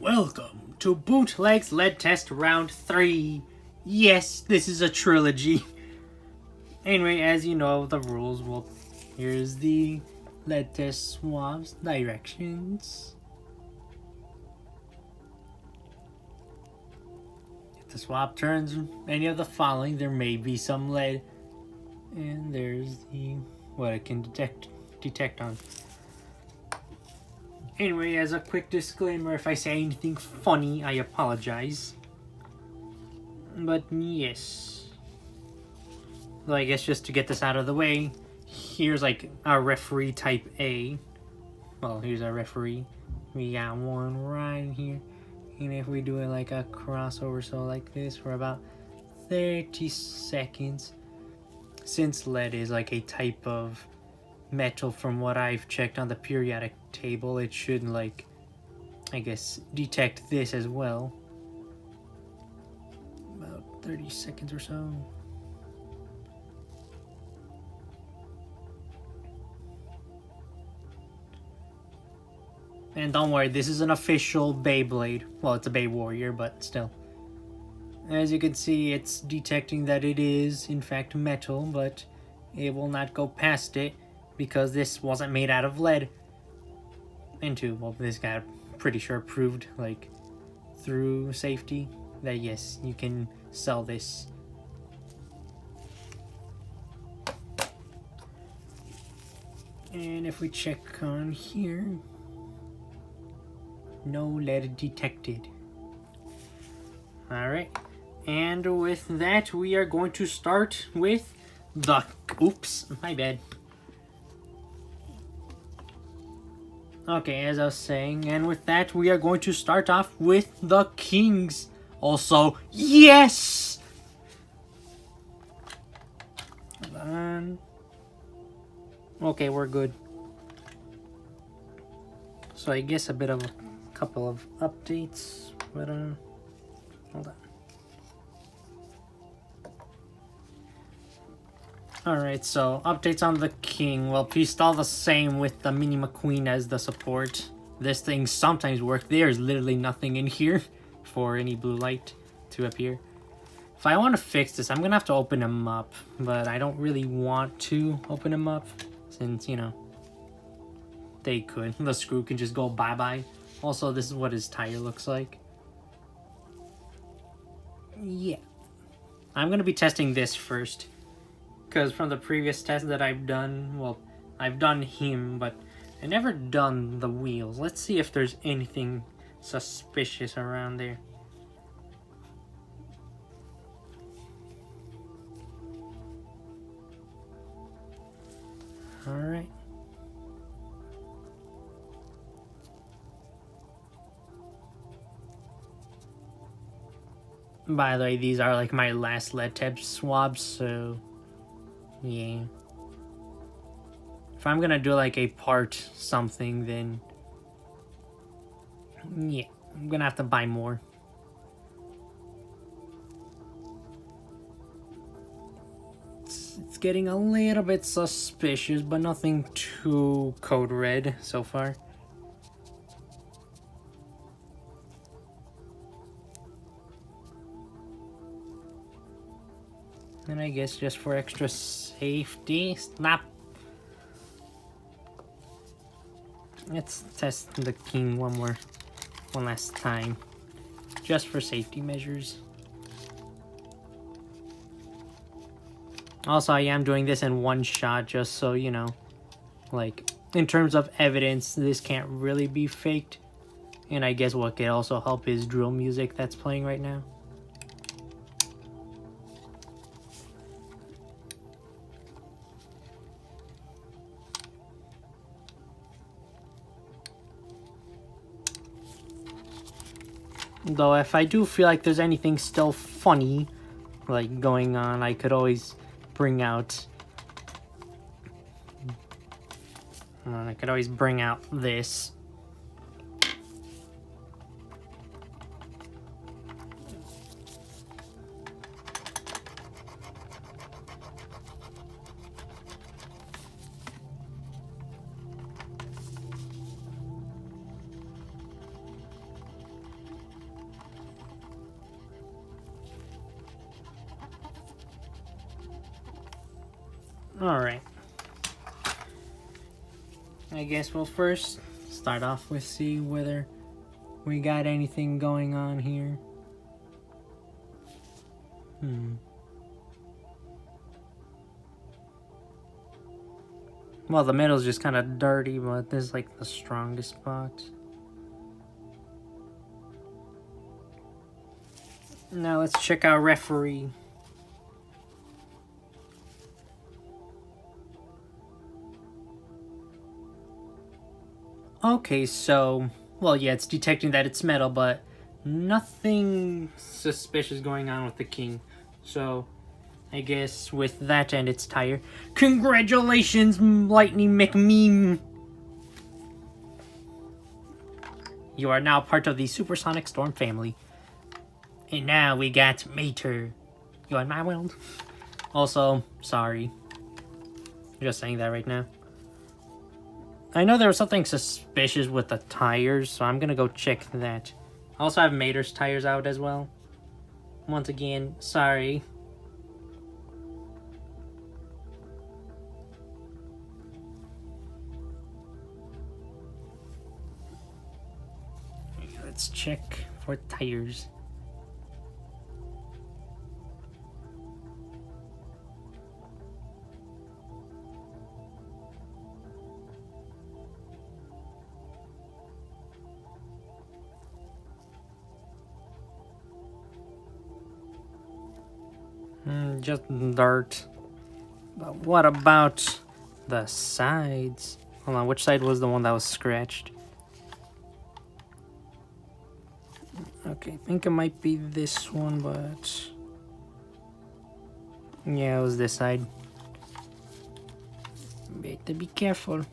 Welcome to Bootlegs Lead Test Round 3. Yes, this is a trilogy. Anyway, as you know the rules, well, here's the lead test swabs directions. If the swab turns any of the following, there may be some lead. And there's the what it can detect on. Anyway, as a quick disclaimer, if I say anything funny, I apologize. But yes. So I guess just to get this out of the way, here's like our referee type A. Well, here's our referee. We got one right here. And if we do it like a crossover, so like this, for about 30 seconds. Since lead is like a type of metal from what I've checked on the periodic table, it should, like, I guess, detect this as well. About 30 seconds or so. And don't worry, this is an official Beyblade. Well, it's a Bay Warrior, but still. As you can see, it's detecting that it is, in fact, metal, but it will not go past it because this wasn't made out of lead. And two, well, this guy pretty sure proved, like, through safety that yes, you can sell this. And if we check on here, no lead detected. Alright, and with that, we are going to start with the... Oops, my bad. Okay, as I was saying, and with that, we are going to start off with the Kings. Also, yes! Hold on. Okay, we're good. So I guess a bit of a couple of updates, but hold on. Alright, so updates on the King. Well, it's still the same with the Mini McQueen as the support. This thing sometimes works. There's literally nothing in here for any blue light to appear. If I want to fix this, I'm going to have to open him up. But I don't really want to open him up since, you know, they could. The screw can just go bye-bye. Also, this is what his tire looks like. Yeah. I'm going to be testing this first. Because from the previous test that I've done, well, I've done him, but I never done the wheels. Let's see if there's anything suspicious around there. Alright. By the way, these are like my last lead test swabs, so... yeah. If I'm gonna do like a part something, then yeah, I'm gonna have to buy more. It's getting a little bit suspicious, but nothing too code red so far. And I guess just for extra safety, snap. Let's test the King one last time, just for safety measures. Also, I am doing this in one shot, just so you know, like, in terms of evidence, this can't really be faked. And I guess what could also help is drill music that's playing right now. Though if I do feel like there's anything still funny, like, going on, I could always bring out... this. Alright. I guess we'll first start off with see whether we got anything going on here. Well, the middle's just kind of dirty, but this is like the strongest spot. Now let's check our referee. Okay, so, well, yeah, it's detecting that it's metal, but nothing suspicious going on with the king. So, I guess with that and its tire, congratulations, Lightning McMeme! You are now part of the Supersonic Storm family. And now we got Mater. You in my world? Also, sorry. Just saying that right now. I know there was something suspicious with the tires, so I'm gonna go check that. I also have Mater's tires out as well. Once again, sorry. Let's check for tires. Just dirt. But what about the sides? Hold on, which side was the one that was scratched? Okay, I think it might be this one, but... yeah, it was this side. Better be careful.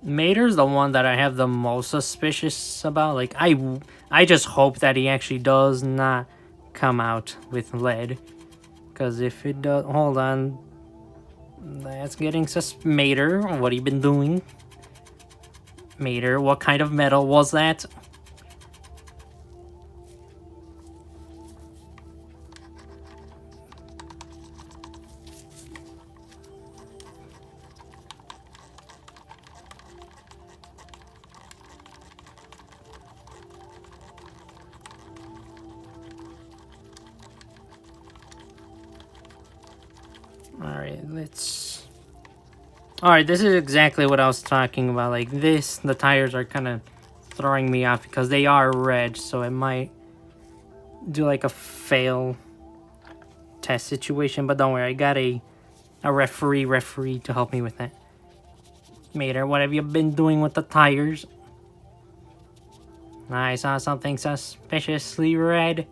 Mater's the one that I have the most suspicious about. Like, I just hope that he actually does not come out with lead. Because if it does... hold on. That's getting Mater, what have you been doing? Mater, what kind of metal was that? Alright, this is exactly what I was talking about. Like this, the tires are kind of throwing me off because they are red, so it might do like a fail test situation. But don't worry, I got a referee to help me with that. Mater, what have you been doing with the tires? I saw something suspiciously red.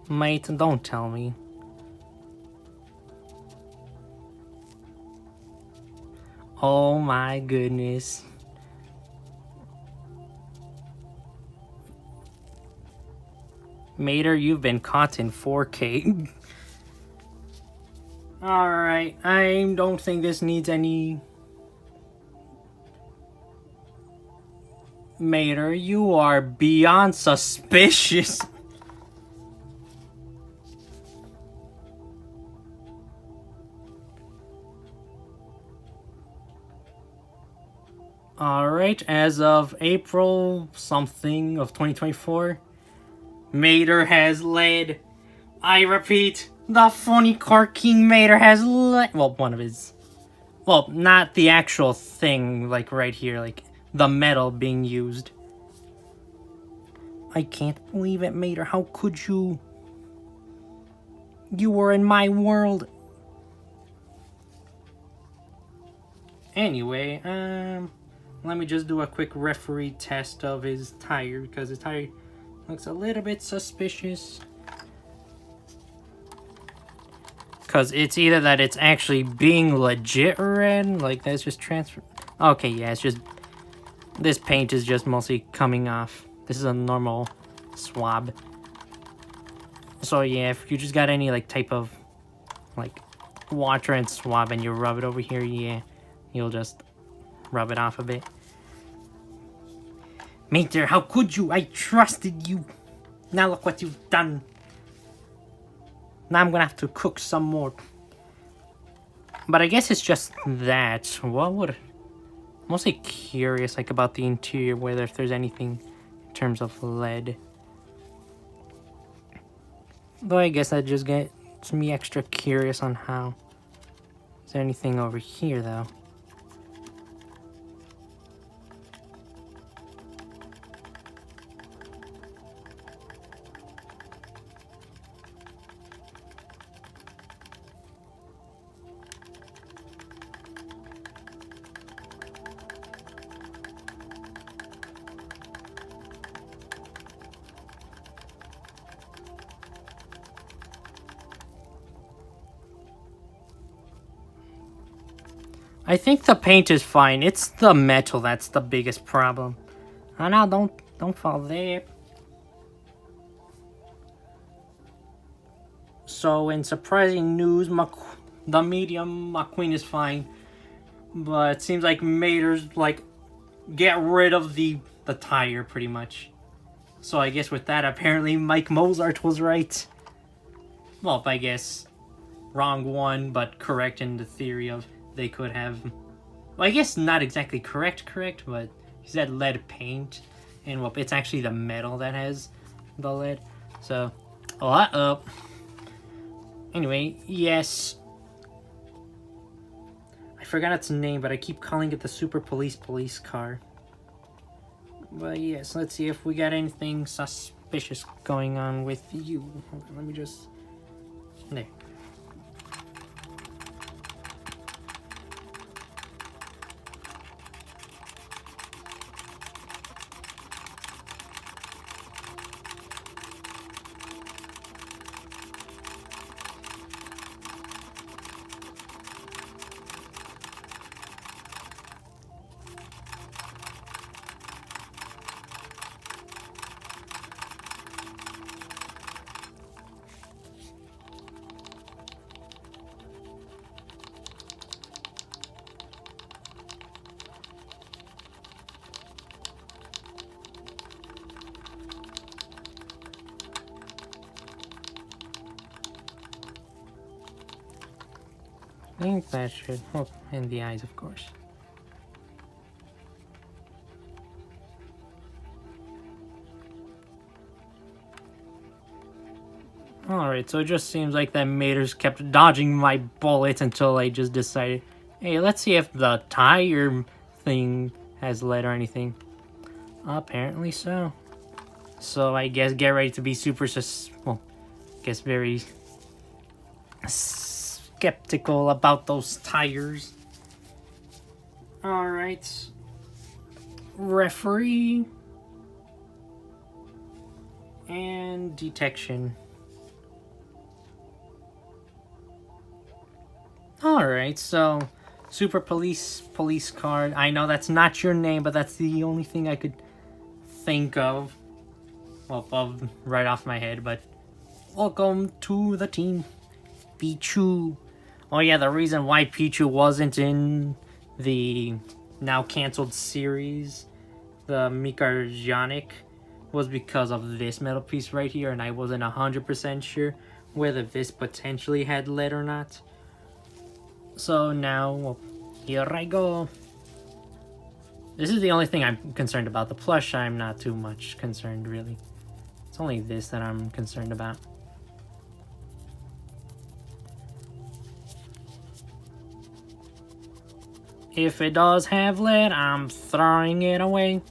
Mate, don't tell me. Oh my goodness. Mater, you've been caught in 4K. Alright, I don't think this needs any... Mater, you are beyond suspicious. Alright, as of April something of 2024, Mater has led. I repeat, the funny car king Mater has led. Well, one of his. Well, not the actual thing, like right here, like the metal being used. I can't believe it, Mater. How could you? You were in my world. Anyway, let me just do a quick referee test of his tire because his tire looks a little bit suspicious. Because it's either that it's actually being legit red, like that's just transfer. Okay, yeah, it's just this paint is just mostly coming off. This is a normal swab. So yeah, if you just got any like type of like water and swab and you rub it over here, yeah, you'll just rub it off a bit. Mater, how could you? I trusted you. Now look what you've done. Now I'm gonna have to cook some more. But I guess it's just that. What would... I'm mostly curious like about the interior, whether if there's anything in terms of lead. Though I guess that just gets me extra curious on how. Is there anything over here though? I think the paint is fine. It's the metal that's the biggest problem. Oh no, don't fall there. So in surprising news, the medium McQueen is fine. But it seems like Mater's like get rid of the tire pretty much. So I guess with that, apparently Mike Mozart was right. Well, I guess wrong one, but correct in the theory of they could have... Well, I guess not exactly correct, but he said lead paint. And well, it's actually the metal that has the lead. So, anyway, yes. I forgot its name, but I keep calling it the Super Police car. But yes, let's see if we got anything suspicious going on with you. Hold on, let me just... There. I think that should... Oh, in the eyes, of course. Alright, so it just seems like that Mater's kept dodging my bullets until I just decided, hey, let's see if the tire thing has lead or anything. Apparently so. So I guess get ready to be super very skeptical about those tires. Alright. Referee. And detection. Alright, so Super Police card. I know that's not your name, but that's the only thing I could think of. Well, right off my head, but welcome to the team, Pichu. Oh yeah, the reason why Pichu wasn't in the now canceled series, the Mikarjanic, was because of this metal piece right here, and I wasn't 100% sure whether this potentially had lead or not. So now, well, here I go. This is the only thing I'm concerned about. The plush, I'm not too much concerned, really. It's only this that I'm concerned about. If it does have lead, I'm throwing it away.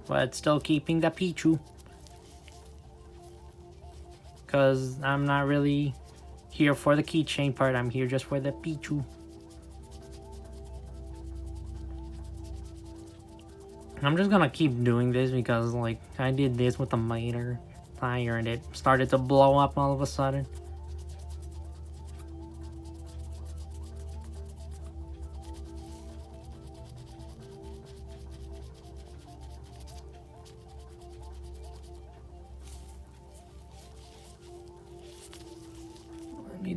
But still keeping the Pichu. Because I'm not really here for the keychain part. I'm here just for the Pichu. I'm just gonna keep doing this because, like, I did this with the Mater tire and it started to blow up all of a sudden.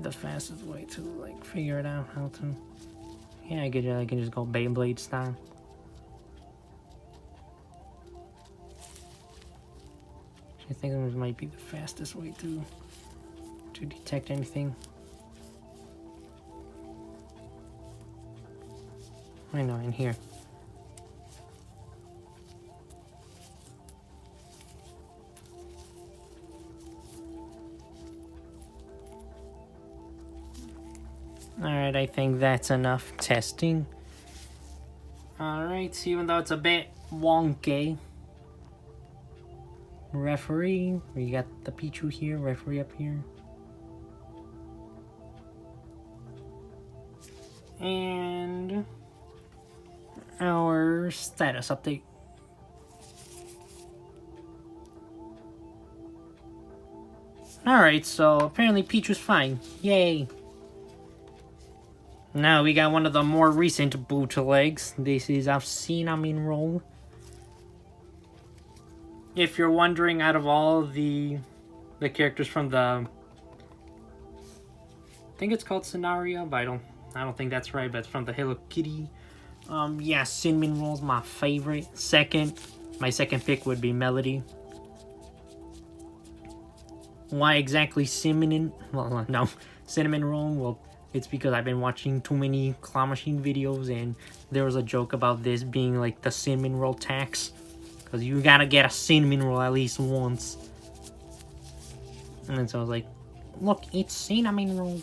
the fastest way to like figure it out how to. Yeah, I can just go Beyblade style. I think this might be the fastest way to detect anything. I know, in here. Alright, I think that's enough testing. Alright, so even though it's a bit wonky, referee, we got the Pichu here, referee up here. And our status update. Alright, so apparently Pichu's fine. Yay! Now we got one of the more recent bootlegs. This is our cinnamon roll. If you're wondering, out of all the characters from the, I think it's called Scenario, but I don't think that's right. But it's from the Hello Kitty. Yeah, cinnamon roll's my favorite. My second pick would be Melody. Why exactly cinnamon? Well, no, cinnamon roll. Well, it's because I've been watching too many claw machine videos, and there was a joke about this being like the cinnamon roll tax, because you gotta get a cinnamon roll at least once. And then so I was like, look, it's cinnamon roll.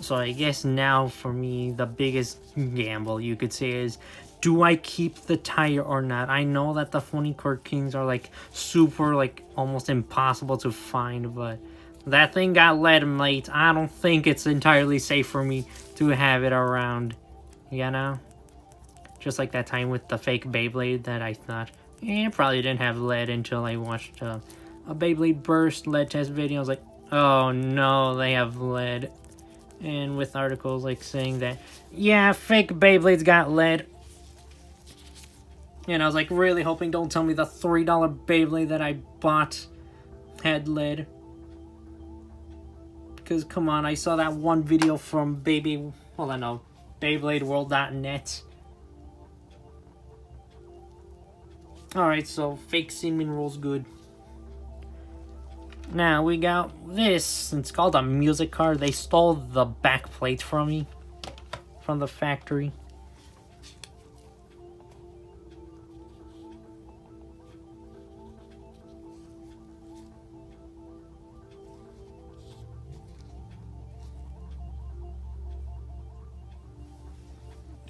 So I guess now for me, the biggest gamble you could say is, do I keep the tire or not? I know that the Funny Court Kings are like super, like almost impossible to find, but that thing got lead, mate. I don't think it's entirely safe for me to have it around, you know? Just like that time with the fake Beyblade that I thought, it probably didn't have lead until I watched a Beyblade Burst lead test video. I was like, oh no, they have lead. And with articles like saying that, yeah, fake Beyblades got lead. And I was like really hoping, don't tell me the $3 Beyblade that I bought had lead. Because come on, I saw that one video from BeybladeWorld.net. Alright, so fake cinnamon roll's good. Now we got this. It's called a music card. They stole the back plate from me, from the factory.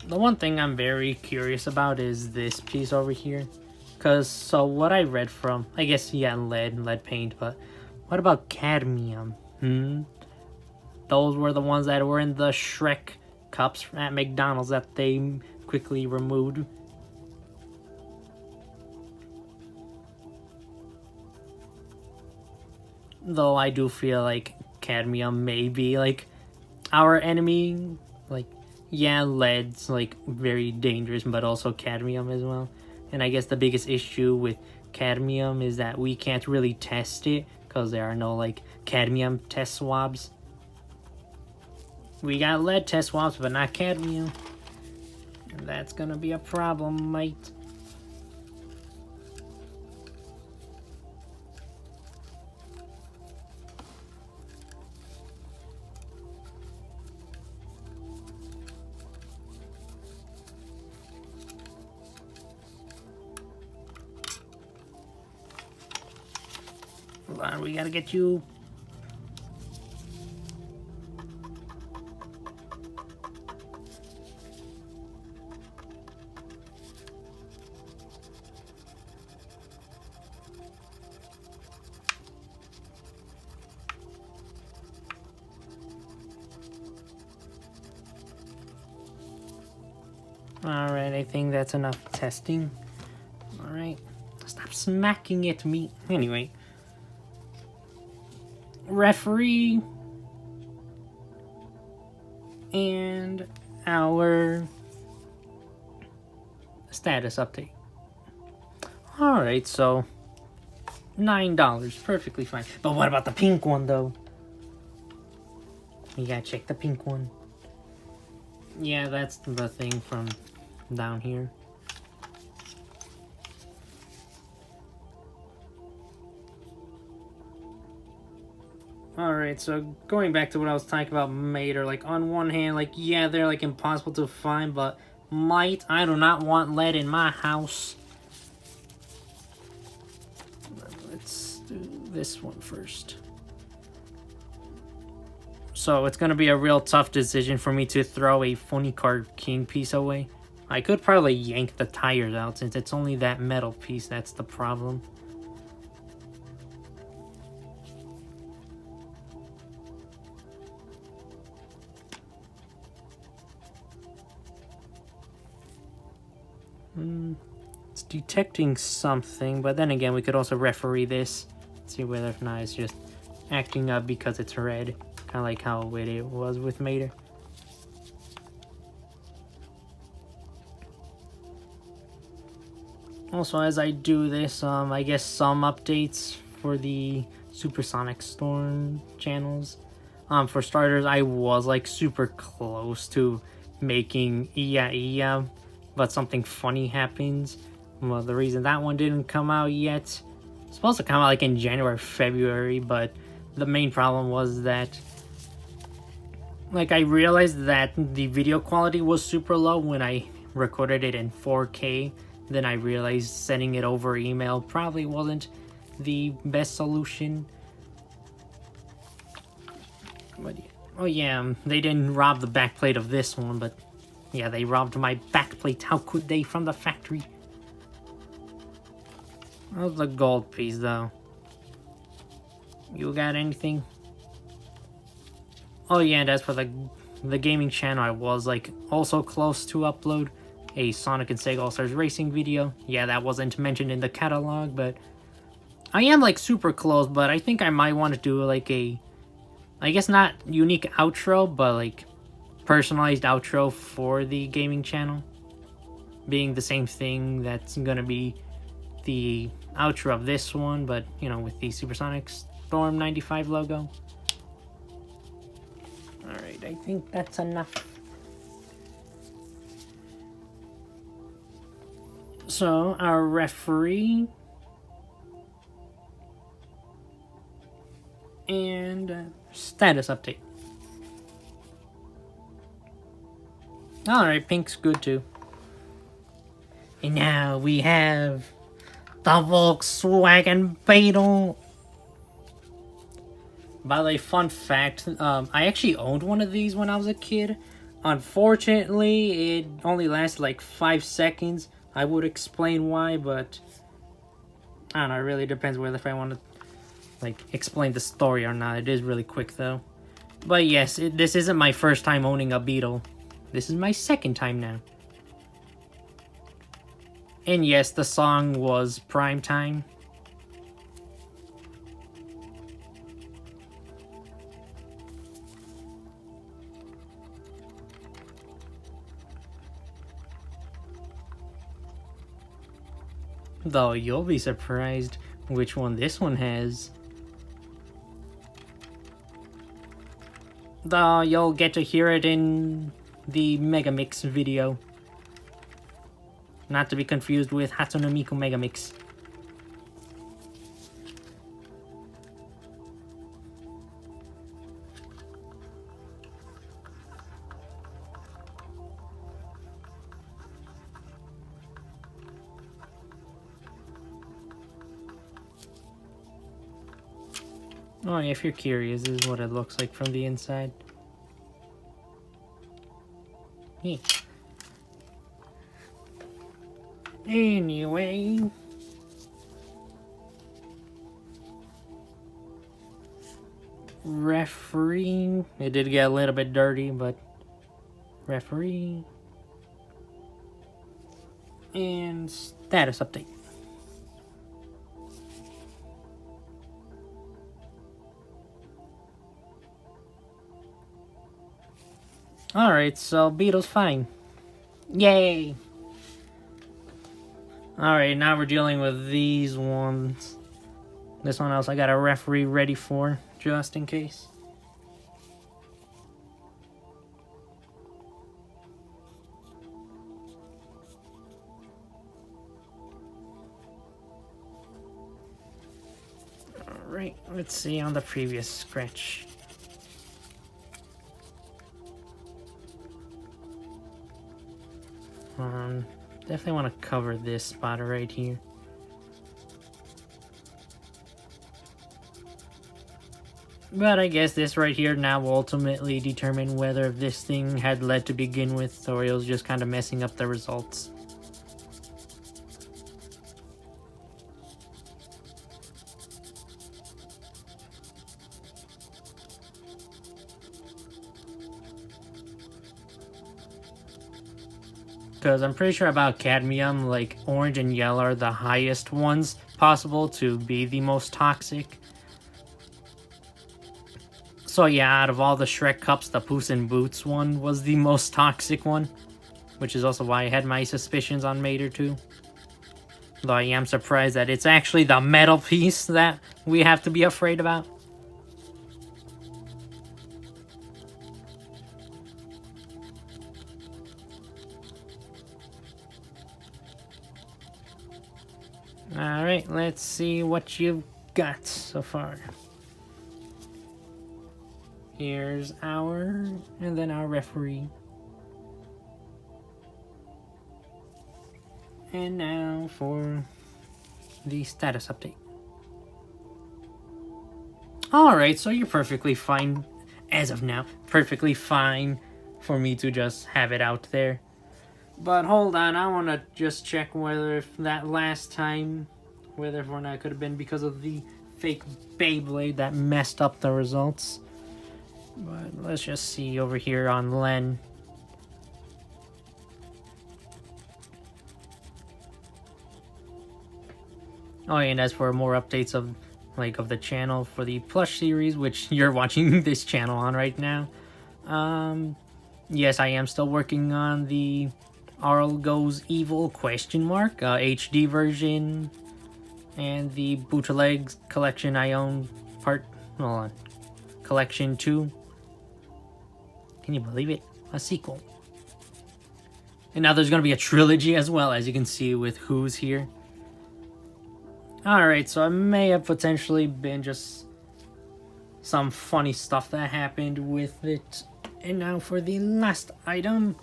The one thing I'm very curious about is this piece over here. So what I read from, I guess, yeah, lead paint, but what about cadmium? Those were the ones that were in the Shrek cups at McDonald's that they quickly removed. Though I do feel like cadmium may be like our enemy. Like, yeah, lead's like very dangerous, but also cadmium as well. And I guess the biggest issue with cadmium is that we can't really test it because there are no like cadmium test swabs. We got lead test swabs, but not cadmium. And that's gonna be a problem, mate. Hold on, we gotta get you. Alright, I think that's enough testing. Alright, smacking at me. Anyway. Referee. And our status update. Alright, so $9. Perfectly fine. But what about the pink one, though? You gotta check the pink one. Yeah, that's the thing from down here. Alright, so going back to what I was talking about Mater, like on one hand, like yeah, they're like impossible to find, but might, I do not want lead in my house. Let's do this one first. So it's gonna be a real tough decision for me to throw a funny card king piece away. I could probably yank the tires out since it's only that metal piece, that's the problem. It's detecting something, but then again, we could also referee this. See whether or not it's just acting up because it's red. Kind of like how it was with Mater. Also, as I do this, I guess some updates for the Supersonic Storm channels. For starters, I was like super close to making Iya, but something funny happens. Well, the reason that one didn't come out yet, it's supposed to come out like in January, February, but the main problem was that, like, I realized that the video quality was super low when I recorded it in 4K. Then I realized sending it over email probably wasn't the best solution. But, oh yeah, they didn't rob the backplate of this one, but yeah, they robbed my backplate. How could they from the factory? How's the gold piece, though? You got anything? Oh yeah, and as for the gaming channel, I was like also close to upload a Sonic and Sega All-Stars Racing video. Yeah, that wasn't mentioned in the catalog, but I am like super close, but I think I might want to do like a, I guess not unique outro, but like personalized outro for the gaming channel. Being the same thing that's gonna be the outro of this one, but you know, with the Supersonic Storm 95 logo. Alright, I think that's enough. So, our referee and status update. Alright, pink's good too. And now we have the Volkswagen Bal. By the way, fun fact, I actually owned one of these when I was a kid. Unfortunately, it only lasted like 5 seconds. I would explain why, but I don't know, it really depends whether if I want to like explain the story or not. It is really quick though. But yes, this isn't my first time owning a Beetle. This is my second time now. And yes, the song was Prime Time. Though you'll be surprised which one this one has. Though you'll get to hear it in the Megamix video. Not to be confused with Hatsune Miku Megamix. Oh, if you're curious, this is what it looks like from the inside. Yeah. Anyway. Referee. It did get a little bit dirty, but referee. And status update. Alright, so Beetle's fine. Yay! Alright, now we're dealing with these ones. This one else I got a referee ready for, just in case. Alright, let's see on the previous scratch. Definitely want to cover this spot right here. But I guess this right here now will ultimately determine whether this thing had lead to begin with, or it was just kind of messing up the results. Because I'm pretty sure about cadmium, like orange and yellow are the highest ones possible to be the most toxic. So yeah, out of all the Shrek cups, the Puss in Boots one was the most toxic one. Which is also why I had my suspicions on Mater too. Though I am surprised that it's actually the metal piece that we have to be afraid about. Alright, let's see what you've got so far. Here's our, and then our referee. And now for the status update. Alright, so you're perfectly fine, as of now, perfectly fine for me to just have it out there. But hold on, I want to just check whether if that last time, whether or not it could have been because of the fake Beyblade that messed up the results. But let's just see over here on Len. Oh, and as for more updates of the channel for the plush series, which you're watching this channel on right now, yes, I am still working on the Arl Goes Evil ? HD version, and the Bootlegs collection I own collection 2. Can you believe it? A sequel. And now there's going to be a trilogy as well, as you can see with who's here. Alright, so it may have potentially been just some funny stuff that happened with it. And now for the last item.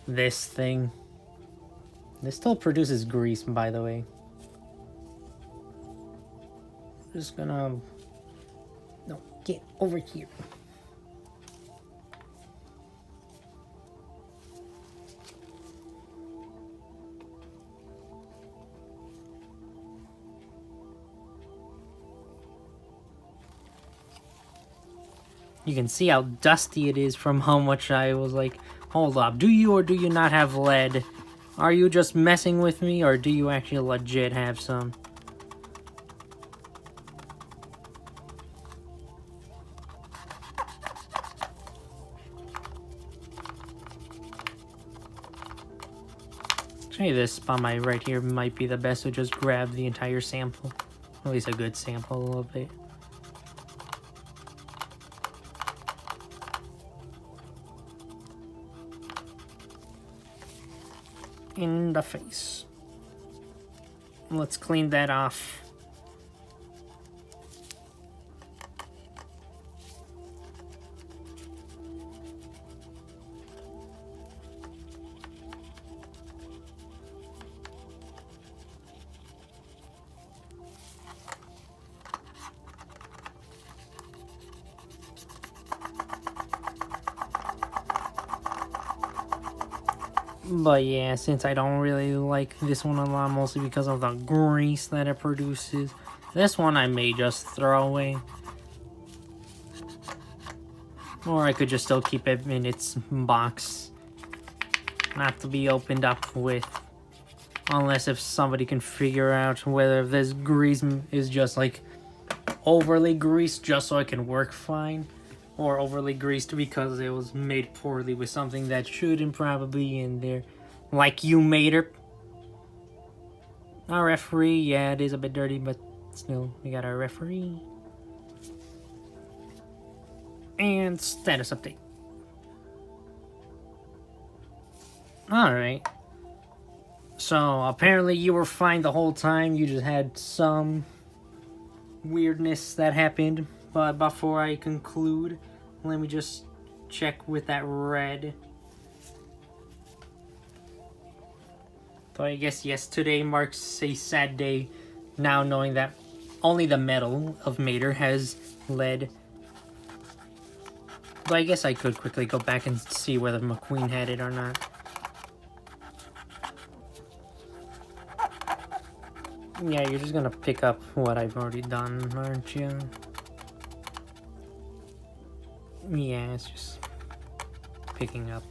This thing. This still produces grease, by the way. Just gonna... No, get over here. You can see how dusty it is from how much I was like, hold up, do you or do you not have lead? Are you just messing with me, or do you actually legit have some? Actually, this spot right here might be the best to just grab the entire sample. At least a good sample of it. In the face. Let's clean that off. But yeah, since I don't really like this one a lot, mostly because of the grease that it produces, this one I may just throw away. Or I could just still keep it in its box, not to be opened up with. Unless if somebody can figure out whether this grease is just like overly greased just so it can work fine, or overly greased because it was made poorly with something that shouldn't probably be in there. Like you, Mater. Our referee, yeah, it is a bit dirty, but still, we got our referee. And status update. Alright. So, apparently you were fine the whole time, you just had some weirdness that happened. But before I conclude, let me just check with that red. So I guess, yes, today marks a sad day, now knowing that only the metal of Mater has lead. But I guess I could quickly go back and see whether McQueen had it or not. Yeah, you're just gonna pick up what I've already done, aren't you? Yeah, it's just picking up.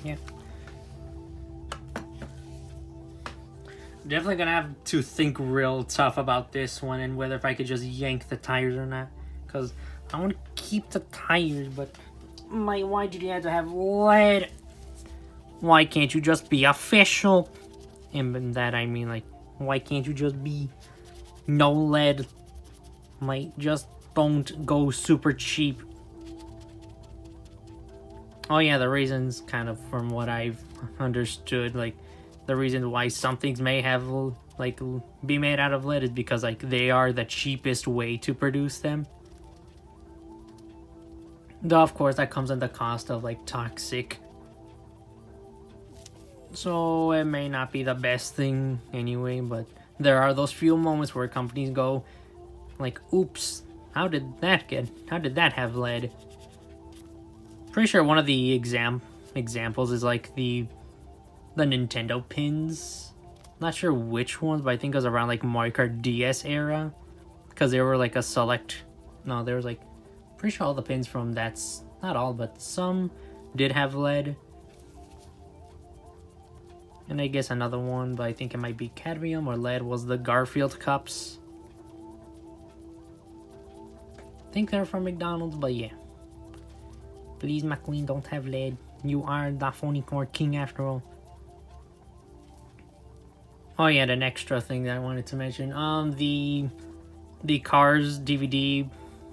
Yeah. Definitely gonna have to think real tough about this one and whether if I could just yank the tires or not. Because I want to keep the tires, but why did you have to have lead? Why can't you just be official? And by that I mean, like, why can't you just be no lead? Like, just don't go super cheap. Oh yeah, the reasons, kind of from what I've understood, like, the reason why some things may have, like, be made out of lead is because, like, they are the cheapest way to produce them. Though, of course, that comes at the cost of, like, toxic. So, it may not be the best thing anyway, but there are those few moments where companies go, like, oops, how did that have lead? Pretty sure one of the examples is, like, the Nintendo pins. Not sure which ones, but I think it was around, like, Mario Kart DS era. Because they were, like, a select... No, there was, like... Pretty sure all the pins from that's... Not all, but some did have lead. And I guess another one, but I think it might be cadmium or lead, was the Garfield cups. I think they're from McDonald's, but yeah. Please, McQueen, don't have lead. You are the phony core king after all. Oh yeah, an extra thing that I wanted to mention. The Cars DVD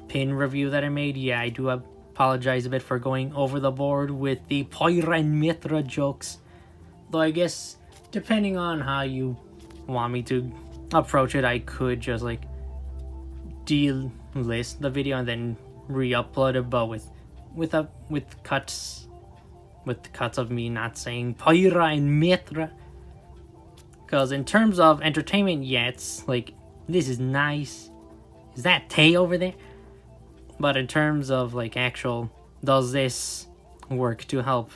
pin review that I made. Yeah, I do apologize a bit for going over the board with the Poira and Mitra jokes. Though I guess, depending on how you want me to approach it, I could just, like, delist the video and then re-upload it, but with cuts of me not saying Poira and Mitra. Because in terms of entertainment, yeah, it's like, this is nice. Is that Tay over there? But in terms of, like, actual, does this work to help,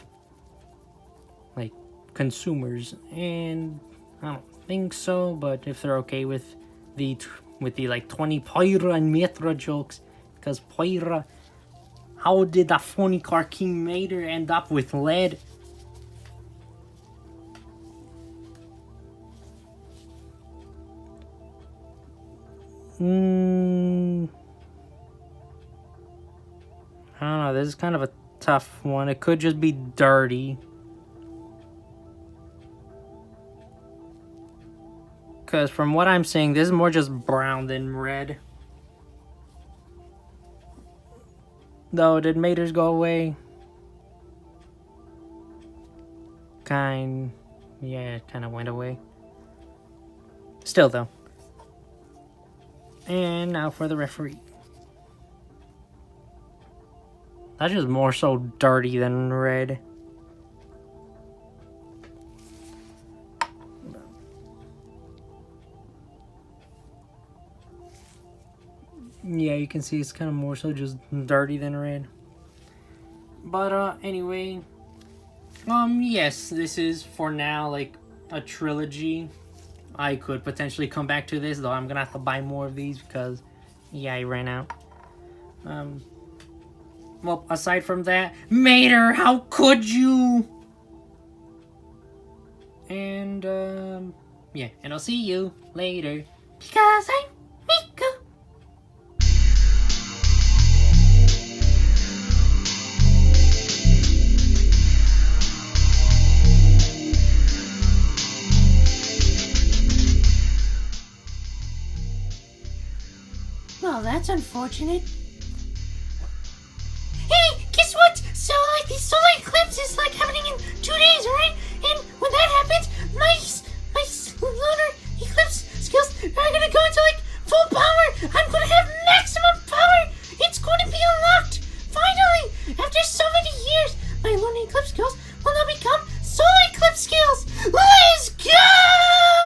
like, consumers? And I don't think so, but if they're okay with the like 20 Poira and Mitra jokes, because Poira, how did the phony car king Mater end up with lead? I don't know, this is kind of a tough one. It could just be dirty. Because from what I'm seeing, this is more just brown than red. Though, did Maters go away? Yeah, it kind of went away. Still, though. And now for the referee. That's just more so dirty than red. Yeah, you can see it's kind of more so just dirty than red. But, anyway. Yes, this is, for now, like, a trilogy. I could potentially come back to this, though I'm gonna have to buy more of these because, yeah, I ran out. Well, aside from that, Mater, how could you? And, yeah, and I'll see you later. Because I'm Miku. Well, that's unfortunate. Hey, guess what? So, like, the solar eclipse is, like, happening in 2 days, right?